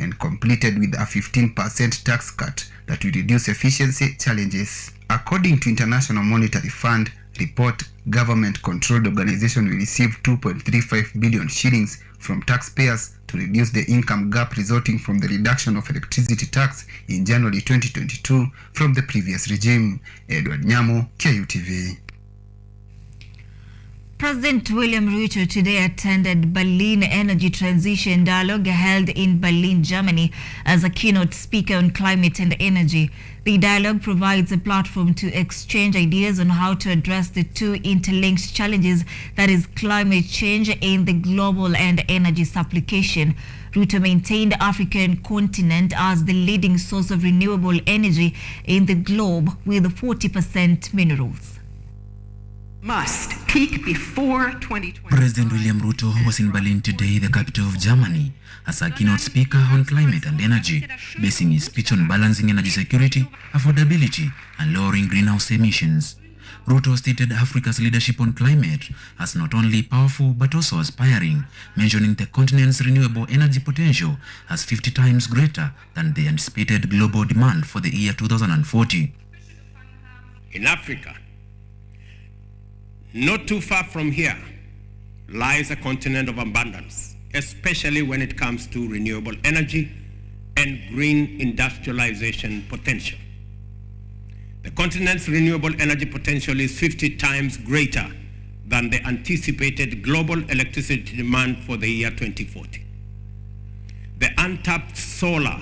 and completed with a 15% tax cut that will reduce efficiency challenges. According to International Monetary Fund report, government-controlled organization will receive 2.35 billion shillings from taxpayers to reduce the income gap resulting from the reduction of electricity tax in January 2022 from the previous regime. Edward Nyamo, KUTV. President William Ruto today attended Berlin Energy Transition Dialogue held in Berlin, Germany, as a keynote speaker on climate and energy. The dialogue provides a platform to exchange ideas on how to address the two interlinked challenges, that is climate change and the global and energy supplication. Ruto maintained the African continent as the leading source of renewable energy in the globe with 40% minerals. Must peak before 2020. President William Ruto was in Berlin today, the capital of Germany, as a keynote speaker on climate and energy, basing his speech on balancing energy security, affordability, and lowering greenhouse emissions. Ruto stated Africa's leadership on climate as not only powerful but also aspiring, mentioning the continent's renewable energy potential as 50 times greater than the anticipated global demand for the year 2040. In Africa, not too far from here, lies a continent of abundance, especially when it comes to renewable energy and green industrialization potential. The continent's renewable energy potential is 50 times greater than the anticipated global electricity demand for the year 2040. The untapped solar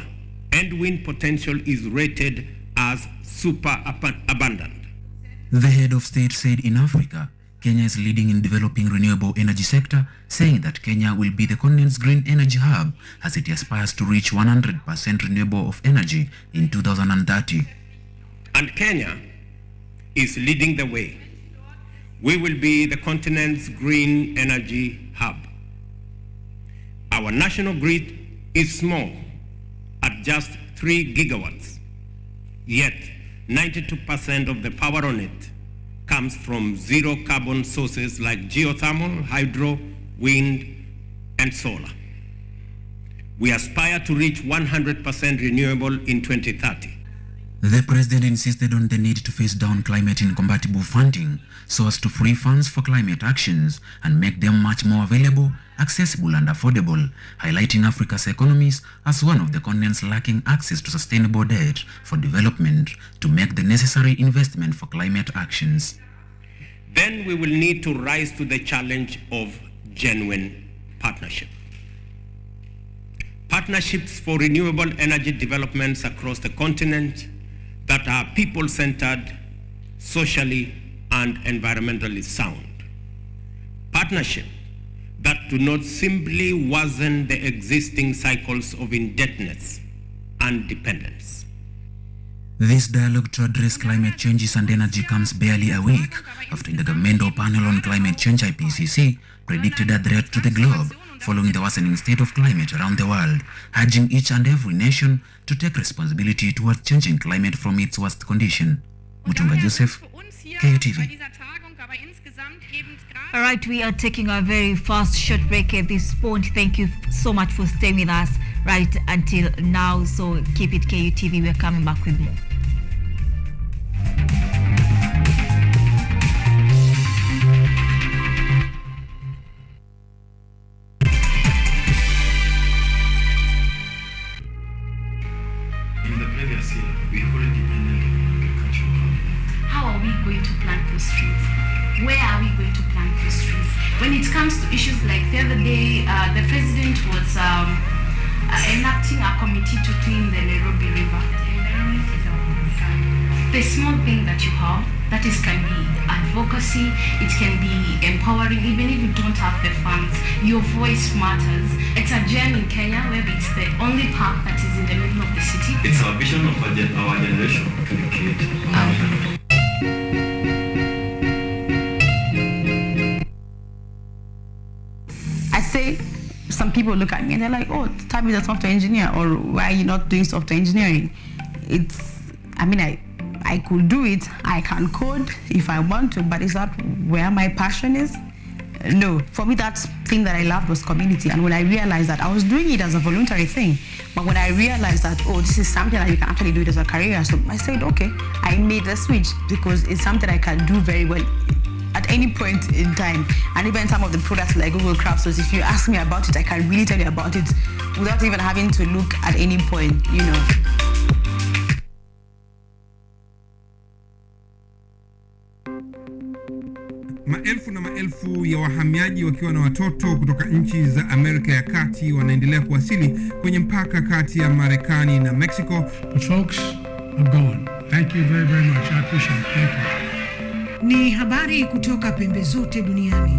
and wind potential is rated as super abundant. The head of state said in Africa, Kenya is leading in developing renewable energy sector, saying that Kenya will be the continent's green energy hub as it aspires to reach 100% renewable of energy in 2030. And Kenya is leading the way. We will be the continent's green energy hub. Our national grid is small at just 3 gigawatts, yet 92% of the power on it comes from zero carbon sources like geothermal, hydro, wind, and solar. We aspire to reach 100% renewable in 2030. The president insisted on the need to face down climate incompatible funding so as to free funds for climate actions and make them much more available, accessible, and affordable, highlighting Africa's economies as one of the continents lacking access to sustainable debt for development to make the necessary investment for climate actions. Then we will need to rise to the challenge of genuine partnership. Partnerships for renewable energy developments across the continent that are people-centered, socially and environmentally sound. Partnership that do not simply worsen the existing cycles of indebtedness and dependence. This dialogue to address climate changes and energy comes barely a week after the Governmental Panel on Climate Change (IPCC) predicted a threat to the globe following the worsening state of climate around the world, urging each and every nation to take responsibility towards changing climate from its worst condition. Mutunga Joseph, KUTV. All right, we are taking a very fast short break at this point. Thank you so much for staying with us right until now. So keep it KUTV. We're coming back with more. In the previous year, we already ended agricultural holiday. How are we going to plant those trees? Where are we going to plant those trees? When it comes to issues like the other day, the president was enacting a committee to clean the Nairobi River. The small thing that you have, that is can be advocacy, it can be empowering, even if you don't have the funds, your voice matters. It's a gem in Kenya where it's the only park that is in the middle of the city. It's our vision of our generation to create. I say, some people look at me and they're like, oh, Tabby is a software engineer, or why are you not doing software engineering? I could do it, I can code if I want to, but is that where my passion is? No. For me, that thing that I loved was community, and when I realized that I was doing it as a voluntary thing, But when I realized that, oh, this is something that you can actually do it as a career, so I said, okay, I made the switch because it's something I can do very well at any point in time. And even some of the products like Google Craftsworks, if you ask me about it, I can really tell you about it without even having to look at any point, you know. Maelfu na maelfu ya wahamiaji wakiwa na watoto kutoka nchi za Amerika ya Kati wanaendelea kuwasili kwenye mpaka kati ya Marekani na Mexico. The folks are going. Thank you very, very much. I appreciate it. Thank you. Ni habari kutoka pembe zote duniani.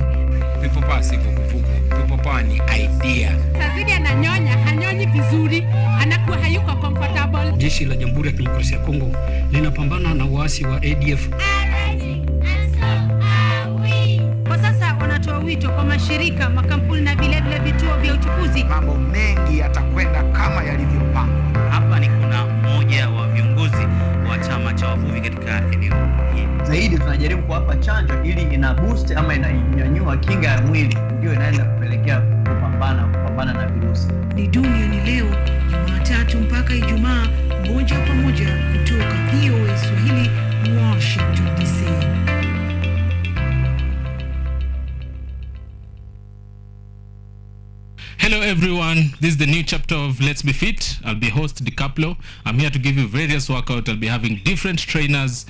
Pepopa si vuguvugu. Pepopa ni idea. Sazidi ananyonya, hanyonyi vizuri, anakuwa hayuko comfortable. Jeshi la Jamhuri ya Kidemokrasia ya Kongo linapambana na waasi wa ADF. Kwa sasa wanatoa wito kwa mashirika, makampuni na vile vituo vya uchukuzi. Mambo mengi yatakwenda kama yalivyopangwa. Hapa ni kuna mmoja wa viongozi wa chama cha wavuvi katika eneo hili. Zaidi tunajaribu kuwapa chanjo ili ina boost ama inanyanyua kinga ya mwili, ndio inaenda kupelekea kupambana na virusi. Ni duniani leo, Jumatatu mpaka Ijumaa, moja kwa moja kutoka VOA Swahili, Washington DC. Hello everyone, this is the new chapter of Let's Be Fit. I'll be host DiCaplo. I'm here to give you various workouts. I'll be having different trainers.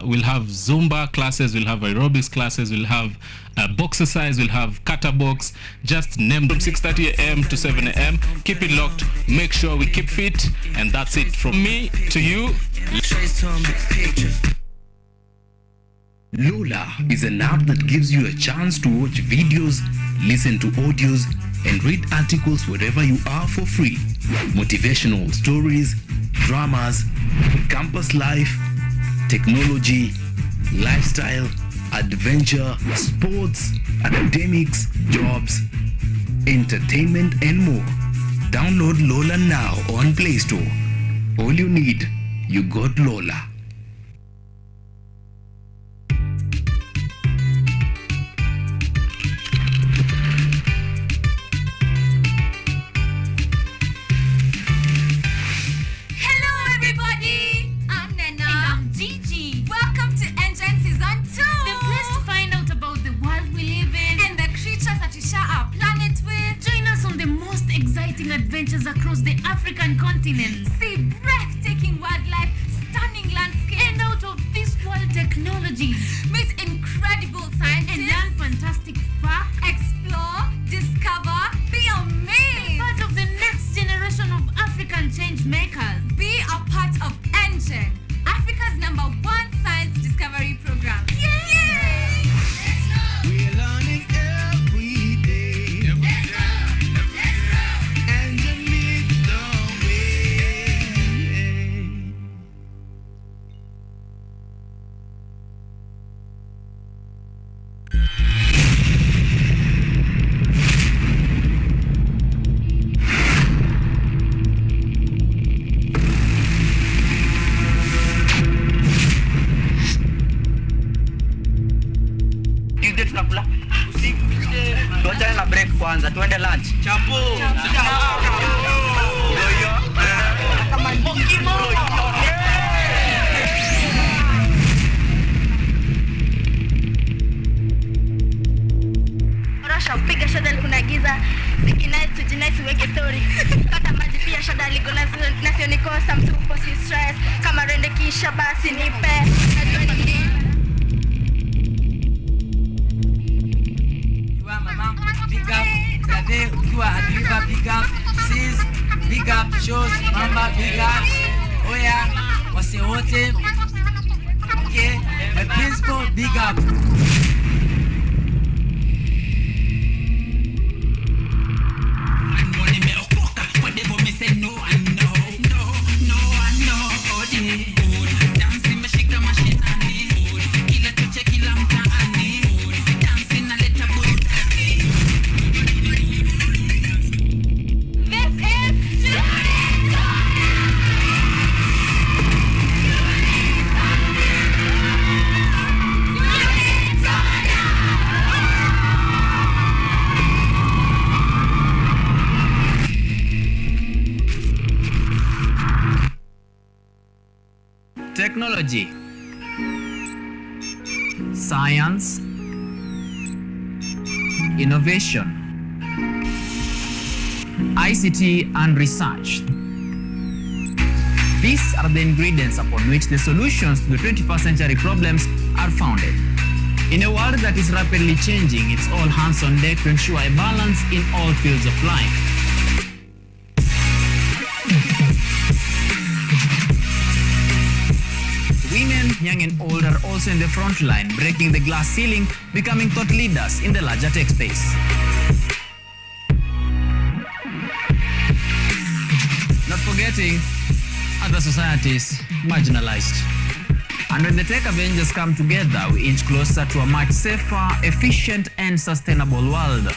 We'll have Zumba classes, we'll have aerobics classes, we'll have box exercise, we'll have kata box, just name from 6:30 a.m. to 7 a.m. Keep it locked, make sure we keep fit, and that's it from me to you. Lola is an app that gives you a chance to watch videos, listen to audios, and read articles wherever you are for free. Motivational stories, dramas, campus life, technology, lifestyle, adventure, sports, academics, jobs, entertainment, and more. Download Lola now on Play Store. All you need, you got Lola. Adventures across the African continent. See breathtaking wildlife, stunning landscapes, and out of this world technologies. Meet incredible scientists and learn fantastic facts. Explore, discover, be amazed. Be part of the next generation of African change makers. Be a part of Engine, Africa's #1 science discovery program. Yay! We're learning every day. Tuachane na break kwanza, tuende lunch. Chapo. Rasha piga shada kuna giza, sikinai tujinai siweke story. Kata maji pia shada liko nasio nikosa msupo si stress. Kama rende kisha basi nipe. Najua ni nini. Big up, Zade, ukiwa Adliva, big up, Sis, big up, Shows, Mamba, big up, Oya, wase wote, okay, my principal, big up. Stop! technology, science, innovation, ICT and research. These are the ingredients upon which the solutions to the 21st century problems are founded. In a world that is rapidly changing, it's all hands on deck to ensure a balance in all fields of life. Women, young and old, are also in the front line, breaking the glass ceiling, becoming thought leaders in the larger tech space. Not forgetting other societies marginalized. And when the tech Avengers come together, we inch closer to a much safer, efficient and sustainable world.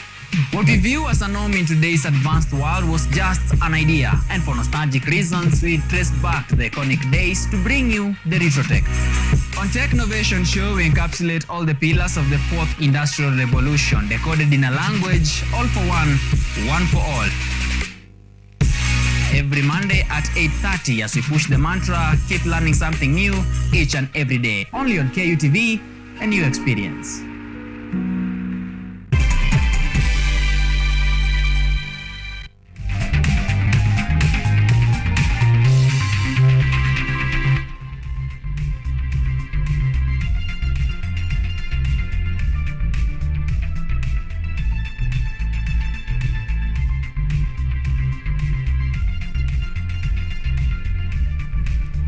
What we view as a norm in today's advanced world was just an idea, and for nostalgic reasons, we trace back to the iconic days to bring you the retro tech. On Tech Innovation Show, we encapsulate all the pillars of the fourth industrial revolution, decoded in a language, all for one for all. Every Monday at 8:30 as we push the mantra, keep learning something new each and every day. Only on KUTV, a new experience.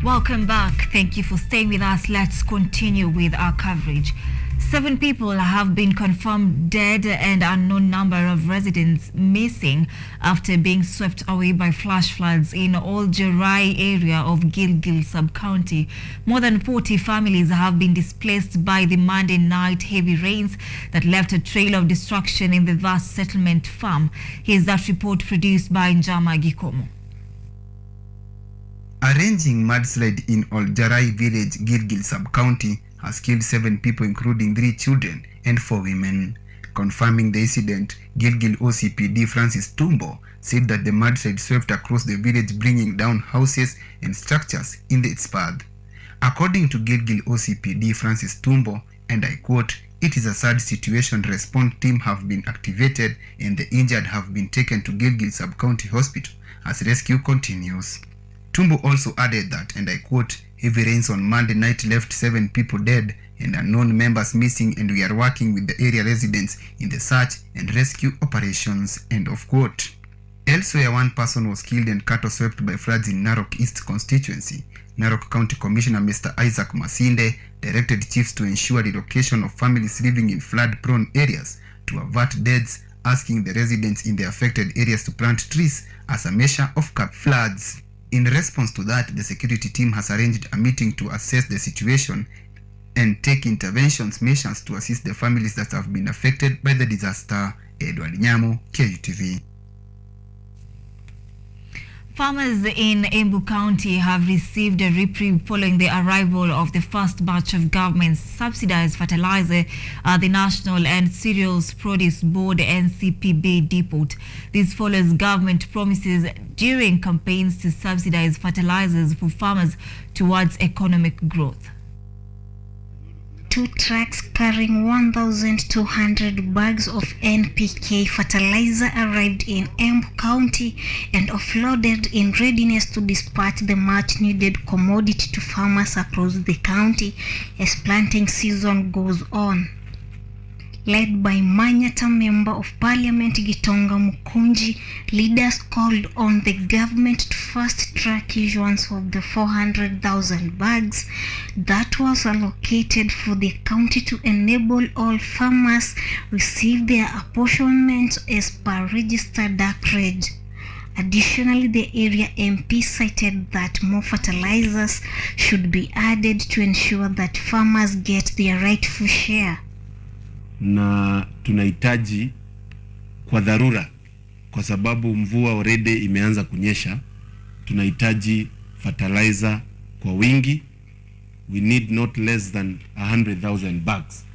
Welcome back. Thank you for staying with us. Let's continue with our coverage. 7 people have been confirmed dead and unknown number of residents missing after being swept away by flash floods in Old Jerai area of Gilgil sub-county. More than 40 families have been displaced by the Monday night heavy rains that left a trail of destruction in the vast settlement farm. Here's that report produced by Njama Gikomo. A raging mudslide in Old Jerai village, Gilgil sub-county, has killed 7 people, including 3 children and 4 women. Confirming the incident, Gilgil OCPD Francis Tumbo said that the mudslide swept across the village, bringing down houses and structures in its path. According to Gilgil OCPD Francis Tumbo, and I quote, "It is a sad situation. Response team have been activated and the injured have been taken to Gilgil sub-county hospital as rescue continues." Tumbo also added that, and I quote, "Heavy rains on Monday night left 7 people dead and unknown members missing, and we are working with the area residents in the search and rescue operations," end of quote. Elsewhere, 1 person was killed and cattle swept by floods in Narok East constituency. Narok County Commissioner Mr. Isaac Masinde directed chiefs to ensure relocation of families living in flood-prone areas to avert deaths, asking the residents in the affected areas to plant trees as a measure of cap floods. In response to that, the security team has arranged a meeting to assess the situation and take interventions measures to assist the families that have been affected by the disaster. Edward Nyamo, KUTV. Farmers in Embu County have received a reprieve following the arrival of the first batch of government-subsidized fertilizer at the National and Cereals Produce Board NCPB depot. This follows government promises during campaigns to subsidize fertilizers for farmers towards economic growth. 2 trucks carrying 1,200 bags of NPK fertilizer arrived in Embu County and offloaded in readiness to dispatch the much-needed commodity to farmers across the county as planting season goes on. Led by Manyata Member of Parliament Gitonga Mukunji, leaders called on the government to fast-track issuance of the 400,000 bags that was allocated for the county to enable all farmers receive their apportionment as per registered acreage. Additionally, the area MP cited that more fertilizers should be added to ensure that farmers get their rightful share. Na tunahitaji kwa dharura, kwa sababu mvua already imeanza kunyesha, tunahitaji fertilizer kwa wingi. We need not less than 100,000 bags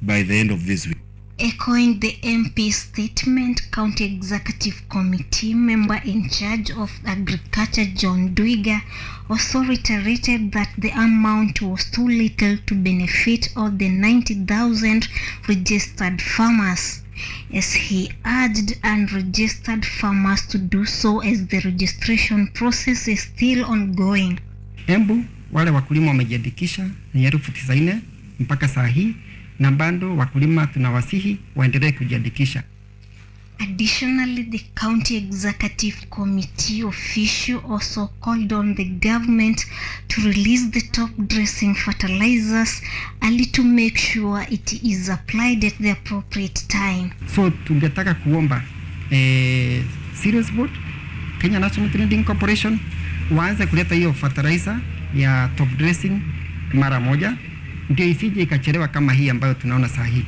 by the end of this week. Echoing the MP statement, County Executive Committee member in charge of Agriculture John Dwiga also reiterated that the amount was too little to benefit all the 90,000 registered farmers, as he urged unregistered farmers to do so as the registration process is still ongoing. Embu wale wakulima wamejiandikisha ni 94,000 mpaka saa hii, na bado wakulima tunawasihi waendelee kujiandikisha. Additionally, the County Executive Committee official also called on the government to release the top dressing fertilizers early to make sure it is applied at the appropriate time. So tungetaka kuomba Serious Board, Kenya National Trading Corporation waanze kuleta hiyo fertilizer ya top dressing mara moja, ndio isije ikachelewa kama hii ambayo tunaona saa hii.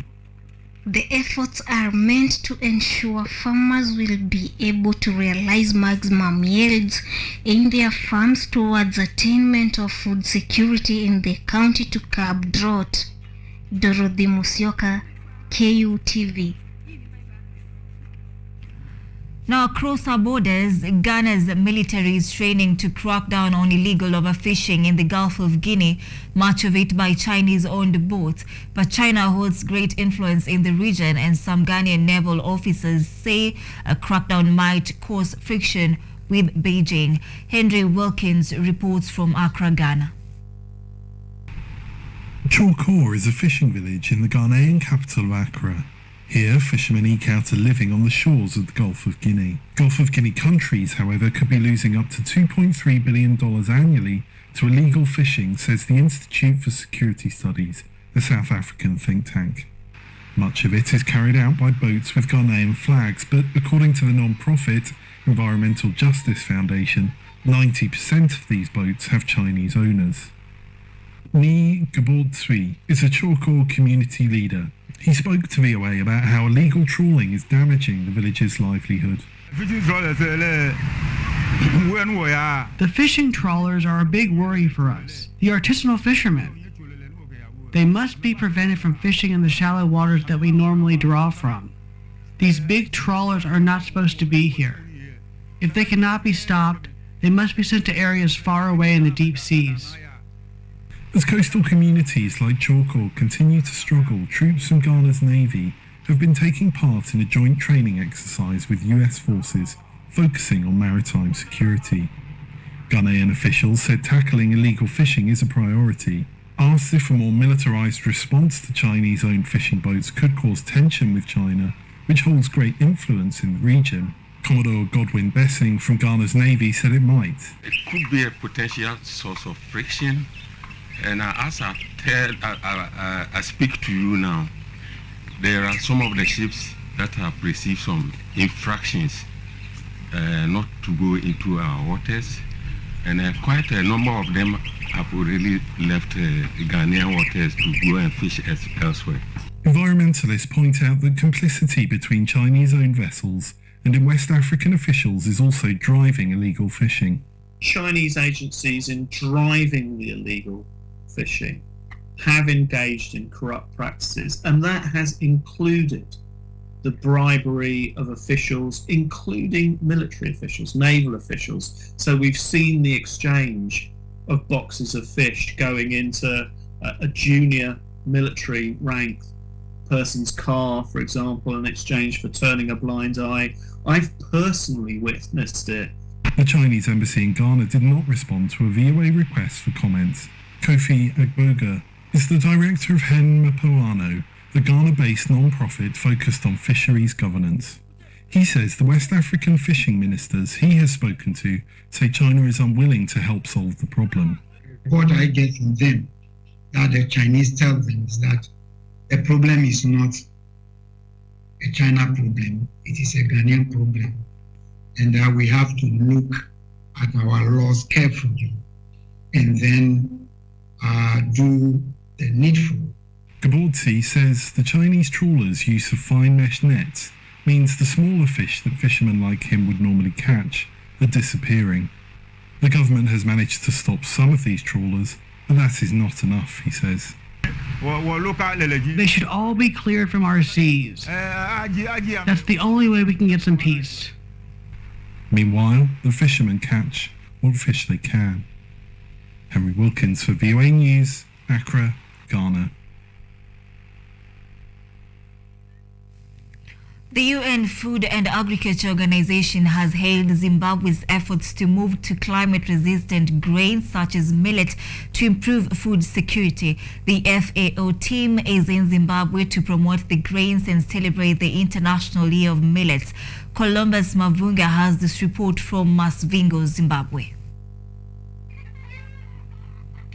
The efforts are meant to ensure farmers will be able to realize maximum yields in their farms towards attainment of food security in the county to curb drought. Dorothy Musyoka, KUTV. Now, across our borders, Ghana's military is training to crack down on illegal overfishing in the Gulf of Guinea, much of it by Chinese-owned boats. But China holds great influence in the region, and some Ghanaian naval officers say a crackdown might cause friction with Beijing. Henry Wilkins reports from Accra, Ghana. Chokor is a fishing village in the Ghanaian capital of Accra. Here, fishermen eke out a living on the shores of the Gulf of Guinea. Gulf of Guinea countries, however, could be losing up to $2.3 billion annually to illegal fishing, says the Institute for Security Studies, a South African think tank. Much of it is carried out by boats with Ghanaian flags, but according to the non-profit Environmental Justice Foundation, 90% of these boats have Chinese owners. Ni Gabord-Tsui is a Chokor community leader. He spoke to VOA about how illegal trawling is damaging the village's livelihood. The fishing trawlers are a big worry for us, the artisanal fishermen. They must be prevented from fishing in the shallow waters that we normally draw from. These big trawlers are not supposed to be here. If they cannot be stopped, they must be sent to areas far away in the deep seas. As coastal communities like Chokor continue to struggle, troops from Ghana's Navy have been taking part in a joint training exercise with US forces focusing on maritime security. Ghanaian officials said tackling illegal fishing is a priority. Asked if a more militarized response to Chinese-owned fishing boats could cause tension with China, which holds great influence in the region, Commodore Godwin Bessing from Ghana's Navy said it might. It could be a potential source of friction. And as I speak to you now, there are some of the ships that have received some infractions not to go into our waters, and quite a number of them have already left Ghanaian waters to go and fish elsewhere. Environmentalists point out that complicity between Chinese-owned vessels and in West African officials is also driving illegal fishing. Chinese agencies in driving the illegal fishing have engaged in corrupt practices, and that has included the bribery of officials, including military officials, naval officials. So we've seen the exchange of boxes of fish going into a junior military ranked person's car, for example, in exchange for turning a blind eye. I've personally witnessed it. The Chinese embassy in Ghana did not respond to a VOA request for comments. Kofi Agboga is the director of Hen Mapoano, the Ghana-based non-profit focused on fisheries governance. He says the West African fishing ministers he has spoken to say China is unwilling to help solve the problem. What I get from them, that the Chinese tell them, is that the problem is not a China problem, it is a Ghanaian problem, and that we have to look at our laws carefully and then do the needful. Gabordsi says the Chinese trawlers' use of fine mesh nets means the smaller fish that fishermen like him would normally catch are disappearing. The government has managed to stop some of these trawlers, but that is not enough, he says. They should all be cleared from our seas. That's the only way we can get some peace. Meanwhile, the fishermen catch what fish they can. Henry Wilkins for VOA News, Accra, Ghana. The UN Food and Agriculture Organization has hailed Zimbabwe's efforts to move to climate-resistant grains such as millet to improve food security. The FAO team is in Zimbabwe to promote the grains and celebrate the International Year of Millets. Columbus Mavunga has this report from Masvingo, Zimbabwe.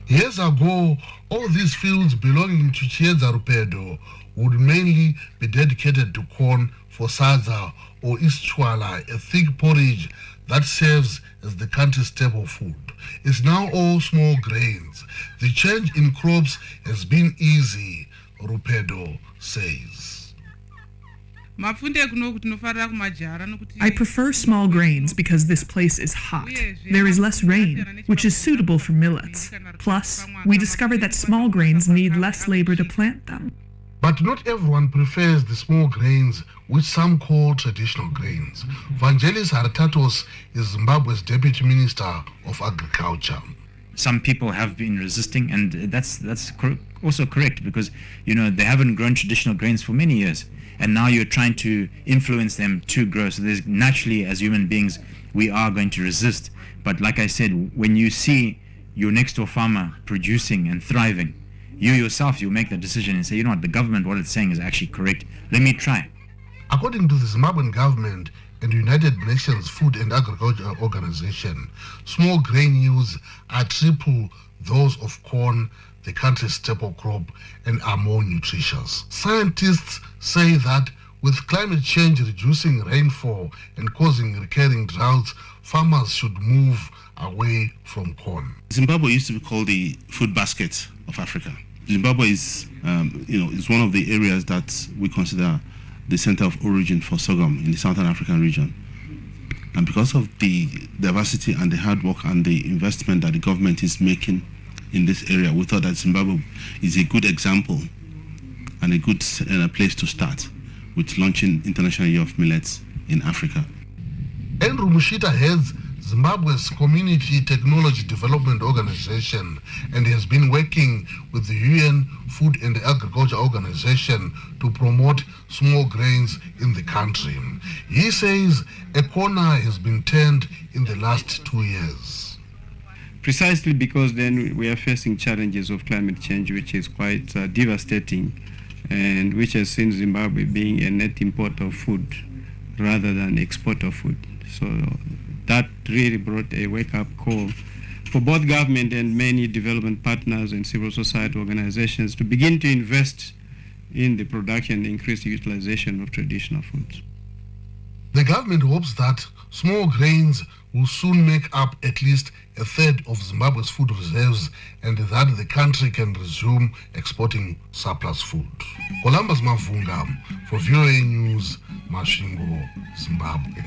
Years ago, all these fields belonging to Chieza Rupedo would mainly be dedicated to corn for sadza or ischwala, a thick porridge that serves as the country's staple food. It's now all small grains. The change in crops has been easy, Rupedo says. I prefer small grains because this place is hot. There is less rain, which is suitable for millets. Plus, we discovered that small grains need less labor to plant them. But not everyone prefers the small grains, which some call traditional grains. Vangelis Hartatos is Zimbabwe's Deputy Minister of Agriculture. Some people have been resisting, and that's also correct, because they haven't grown traditional grains for many years, and now you're trying to influence them to grow. So there's naturally, as human beings, we are going to resist. But like I said, when you see your next door farmer producing and thriving, you yourself, you make the decision and say, you know what, the government, what it's saying is actually correct. Let me try. According to the Zimbabwean government and United Nations Food and Agriculture Organization, small grain yields are triple those of corn, the country's staple crop, and are more nutritious. Scientists say that with climate change reducing rainfall and causing recurring droughts, farmers should move away from corn. Zimbabwe used to be called the food basket of Africa. Zimbabwe is, is one of the areas that we consider the center of origin for sorghum in the Southern African region. And because of the diversity and the hard work and the investment that the government is making in this area, we thought that Zimbabwe is a good example and a good place to start with launching International Year of Millets in Africa. Andrew Mushita heads Zimbabwe's Community Technology Development Organization and has been working with the UN Food and Agriculture Organization to promote small grains in the country. He says a corner has been turned in the last 2 years. Precisely because then we are facing challenges of climate change, which is quite devastating, and which has seen Zimbabwe being a net importer of food rather than exporter of food. So that really brought a wake-up call for both government and many development partners and civil society organizations to begin to invest in the production and increased utilization of traditional foods. The government hopes that small grains will soon make up at least a third of Zimbabwe's food reserves and that the country can resume exporting surplus food. Columbus Mavunga for VOA News, Masvingo, Zimbabwe.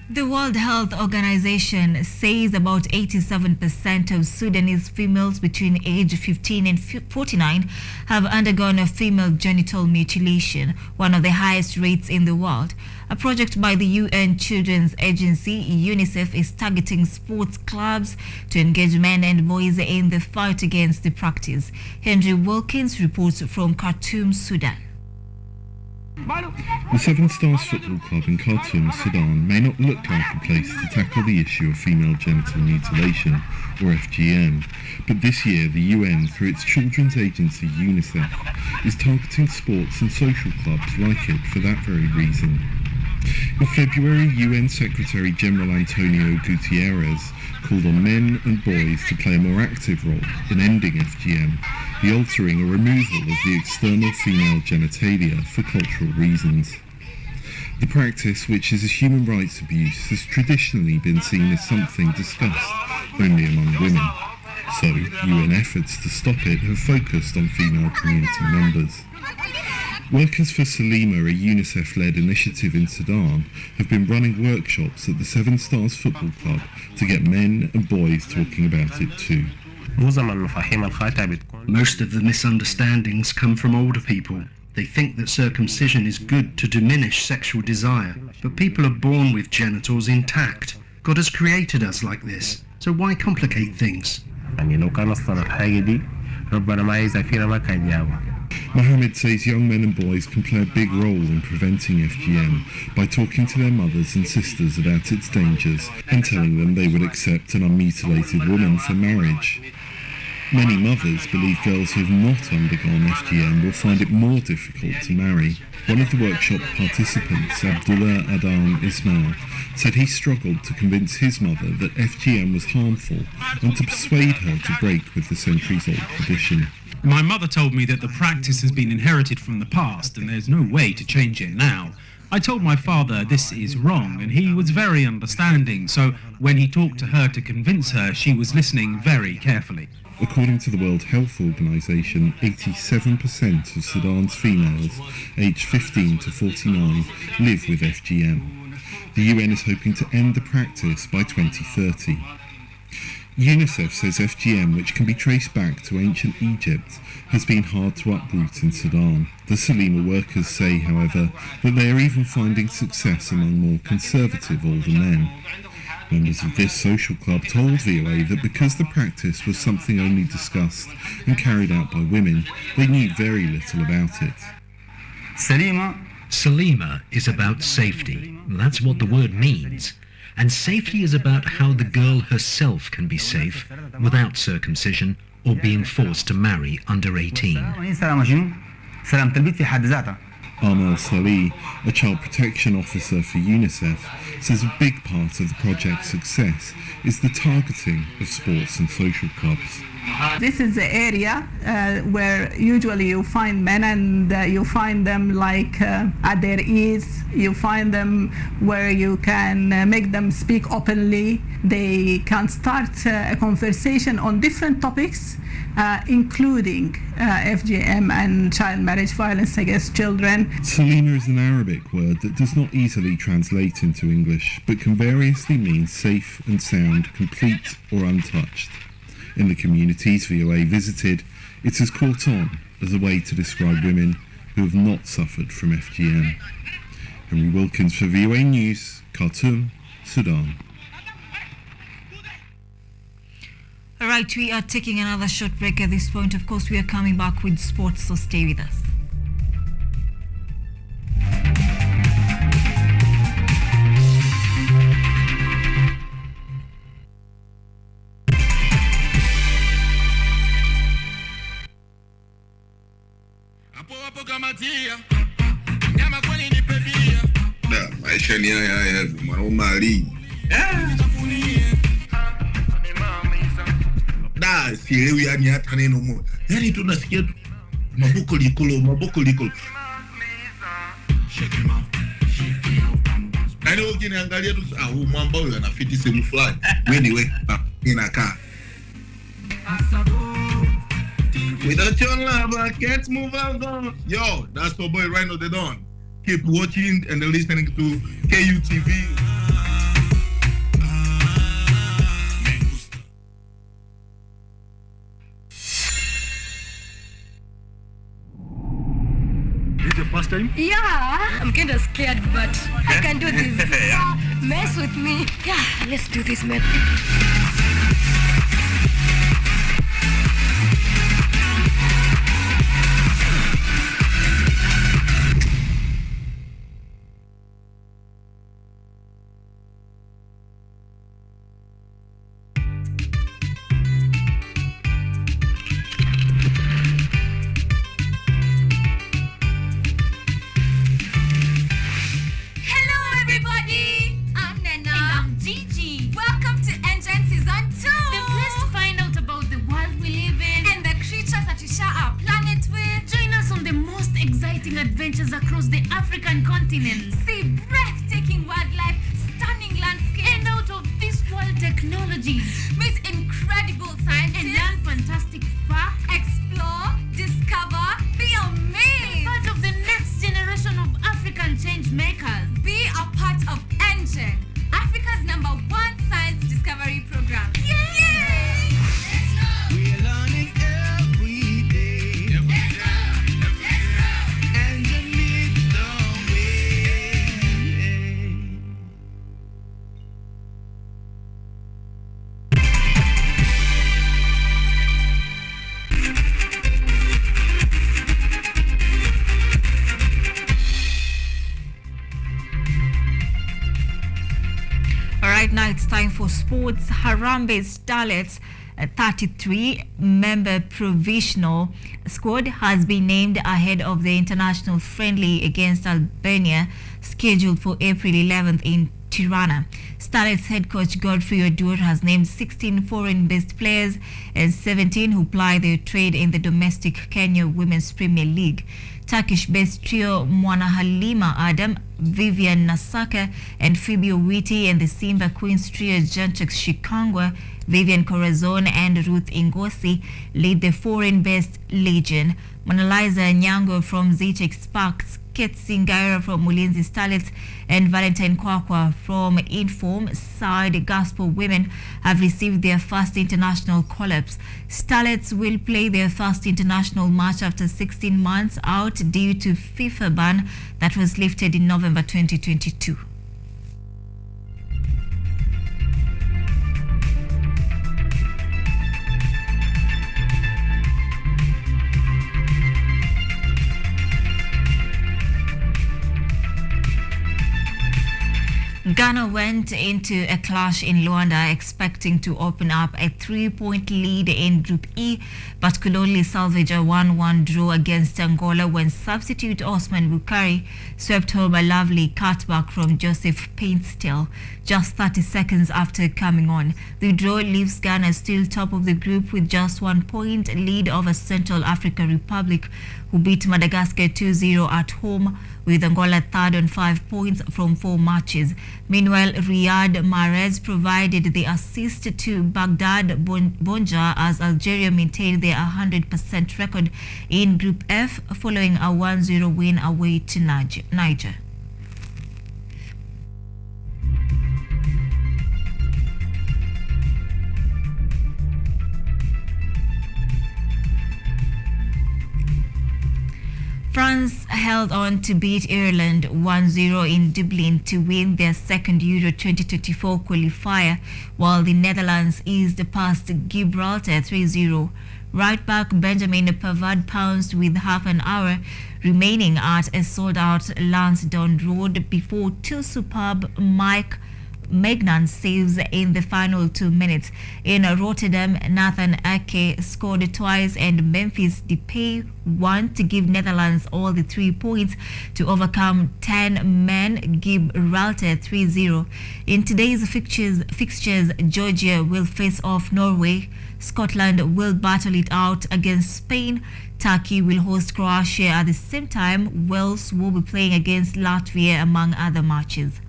The World Health Organization says about 87% of Sudanese females between age 15 and 49 have undergone a female genital mutilation, one of the highest rates in the world. A project by the UN Children's Agency, UNICEF, is targeting sports clubs to engage men and boys in the fight against the practice. Henry Wilkins reports from Khartoum, Sudan. The Seven Stars Football Club in Khartoum, Sudan may not look like a place to tackle the issue of female genital mutilation, or FGM, but this year the UN, through its children's agency UNICEF, is targeting sports and social clubs like it for that very reason. In February, UN Secretary General Antonio Guterres called on men and boys to play a more active role in ending FGM, the altering or removal of the external female genitalia for cultural reasons. The practice, which is a human rights abuse, has traditionally been seen as something discussed only among women. So, UN efforts to stop it have focused on female community members. Workers for Salima, a UNICEF-led initiative in Sudan, have been running workshops at the Seven Stars Football Club to get men and boys talking about it too. Most of the misunderstandings come from older people. They think that circumcision is good to diminish sexual desire, but people are born with genitals intact. God has created us like this, so why complicate things? Mohammed says young men and boys can play a big role in preventing FGM by talking to their mothers and sisters about its dangers and telling them they would accept an unmutilated woman for marriage. Many mothers believe girls who have not undergone FGM will find it more difficult to marry. One of the workshop participants, Abdullah Adam Ismail, said he struggled to convince his mother that FGM was harmful and to persuade her to break with the centuries-old tradition. My mother told me that the practice has been inherited from the past and there's no way to change it now. I told my father this is wrong and he was very understanding, so when he talked to her to convince her, she was listening very carefully. According to the World Health Organization, 87% of Sudan's females aged 15 to 49 live with FGM. The UN is hoping to end the practice by 2030. UNICEF says FGM, which can be traced back to ancient Egypt, has been hard to uproot in Sudan. The Salima workers say, however, that they are even finding success among more conservative older men. Members of this social club told VOA that because the practice was something only discussed and carried out by women, they knew very little about it. Salima is about safety. That's what the word means. And safety is about how the girl herself can be safe without circumcision or being forced to marry under 18. Armel Salih, a child protection officer for UNICEF, says a big part of the project's success is the targeting of sports and social clubs. This is the area where usually you find men and you find them like at their ease. You find them where you can make them speak openly. They can start a conversation on different topics, including FGM and child marriage, violence against children. Salima is an Arabic word that does not easily translate into English, but can variously mean safe and sound, complete or untouched. In the communities VOA visited, it has caught on as a way to describe women who have not suffered from FGM. Henry Wilkins for VOA News, Khartoum, Sudan. All right, we are taking another short break at this point. Of course, we are coming back with sports, so stay with us. Maisha ni haya mwanaume ali. Sielewi yani hata neno moja. Yani tunasikia maboko likolo. Yani ukiniangalia tu huyu mwamba huyu anafiti sehemu fulani. Anyway, inakaa. Without your love, I can't move on. Yo, that's my boy Rhino the Don. Keep watching and listening to KUTV. This is your first time? Yeah, I'm kind of scared, but I can do this. Mess with me. Yeah, let's do this, man. Adventures across the African continent. See breathtaking wildlife, stunning landscapes, and out of this world technologies. Meet incredible scientists and learn fantastic facts. Explore, discover, be amazed. Be part of the next generation of African change makers. Be a part of Engine, Africa's #1 science discovery program. Yay! right now it's time for sports. Harambee Starlets, a 33-member provisional squad has been named ahead of the international friendly against Albania, scheduled for April 11th in Tirana. Starlets head coach Godfrey Odur has named 16 foreign-based players and 17 who ply their trade in the domestic Kenya Women's Premier League. Turkish-based trio Mwana Halima Adam, Vivian Nasaka, and Phoebe Owiti, and the Simba Queens trio Janchek Shikangwa, Vivian Corazon, and Ruth Ingosi lead the foreign-based legion. Monaliza Nyango from Zitech Sparks, Kate Singaira from Mulinzi Starlets, and Valentine Kwakwa from Inform side Gospel Women have received their first international call-ups. Starlets will play their first international match after 16 months out due to FIFA ban that was lifted in November 2022. Ghana went into a clash in Luanda expecting to open up a 3-point lead in Group E, but could only salvage a 1-1 draw against Angola when substitute Osman Bukari swept home a lovely cutback from Joseph Painstill just 30 seconds after coming on. The draw leaves Ghana still top of the group with just 1 point lead over Central African Republic, who beat Madagascar 2-0 at home, with Angola third on 5 points from 4 matches. Meanwhile, Riyad Mahrez provided the assist to Baghdad Bonja as Algeria maintained their 100% record in Group F following a 1-0 win away to Niger. France held on to beat Ireland 1-0 in Dublin to win their second Euro 2024 qualifier, while the Netherlands eased past Gibraltar 3-0. Right back Benjamin Pavard pounced with half an hour remaining at a sold-out Lansdowne Road before 2 superb Mike Magnan saves in the final 2 minutes. In Rotterdam, Nathan Ake scored twice and Memphis Depay won to give Netherlands all the 3 points to overcome 10-men Gibraltar 3-0. In today's fixtures, Georgia will face off Norway, Scotland will battle it out against Spain, Turkey will host Croatia at the same time, Wales will be playing against Latvia, among other matches.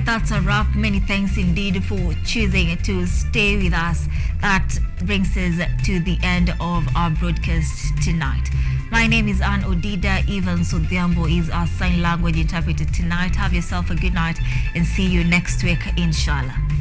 That's a wrap. Many thanks indeed for choosing to stay with us. That brings us to the end of our broadcast tonight. My name is Ann Odida. Evans Odhiambo is our sign language interpreter tonight. Have yourself a good night and see you next week, inshallah.